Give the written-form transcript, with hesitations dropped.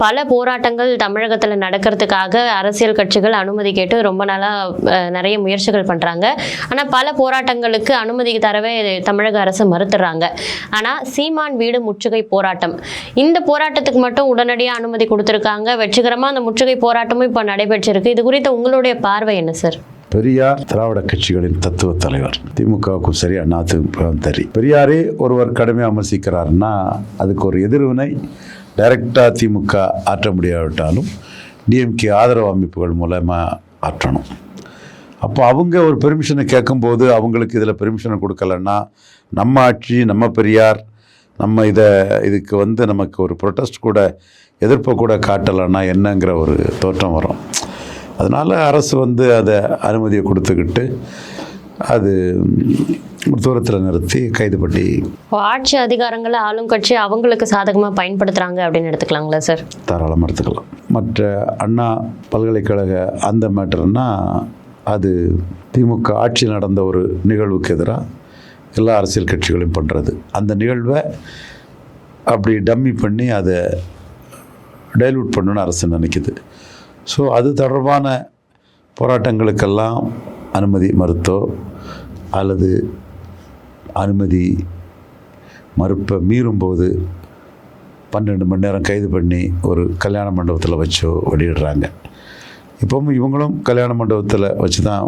பல போராட்டங்கள் தமிழகத்தில் நடக்கிறதுக்காக அரசியல் கட்சிகள் அனுமதி கேட்டு ரொம்ப நாளாக நிறைய முயற்சிகள் பண்ணுறாங்க. ஆனால் பல போராட்டங்களுக்கு அனுமதி தரவே தமிழக அரசு மறுத்துறாங்க. ஆனால் சீமான் வீடு முற்றுகை போராட்டம், இந்த போராட்டத்துக்கு மட்டும் உடனடியாக அனுமதி கொடுத்துருக்காங்க. வெற்றிகரமாக அந்த முற்றுகை போராட்டமும் இப்போ நடைபெற்றிருக்கு. இது குறித்த உங்களுடைய பார்வை என்ன சார்? பெரியார் திராவிட கட்சிகளின் தத்துவ தலைவர். திமுகவுக்கும் சரி அதிமுகவும் சரி, பெரியாரே ஒருவர் கடுமையாக விமர்சிக்கிறாருன்னா அதுக்கு ஒரு எதிர்வினை டைரக்டாக திமுக ஆற்ற முடியாவிட்டாலும் டிஎம்கே ஆதரவு அமைப்புகள் மூலமாக ஆற்றணும். அப்போ அவங்க ஒரு பெர்மிஷனை கேட்கும்போது அவங்களுக்கு இதில் பெர்மிஷனை கொடுக்கலன்னா நம்ம ஆட்சி, நம்ம பெரியார், நம்ம இதுக்கு நமக்கு ஒரு ப்ரொட்டஸ்ட் கூட, எதிர்ப்பை கூட காட்டலைன்னா என்னங்கிற ஒரு தோற்றம் வரும். அதனால் அரசு அதை அனுமதியை கொடுத்துக்கிட்டு அது தூரத்தில் நிறுத்தி கைது பண்ணி ஆட்சி அதிகாரங்களை ஆளும் கட்சி அவங்களுக்கு சாதகமாக பயன்படுத்துகிறாங்க அப்படின்னு எடுத்துக்கலாங்களா சார்? தாராளமாக எடுத்துக்கலாம். மற்ற அண்ணா பல்கலைக்கழக அந்த மேட்டர்னா அது திமுக ஆட்சியில் நடந்த ஒரு நிகழ்வுக்கு எதிராக எல்லா அரசியல் கட்சிகளையும் பண்ணுறது. அந்த நிகழ்வை அப்படி டம்மி பண்ணி அதை டைல்யூட் பண்ணணுன்னு அரசு நினைக்குது. ஸோ அது தொடர்பான போராட்டங்களுக்கெல்லாம் அனுமதி மறுத்தோ அல்லது அனுமதி மறுப்பை மீறும்போது 12 மணி நேரம் கைது பண்ணி ஒரு கல்யாண மண்டபத்தில் வச்சோ வெளியிடுறாங்க. இப்போவும் இவங்களும் கல்யாண மண்டபத்தில் வச்சு தான்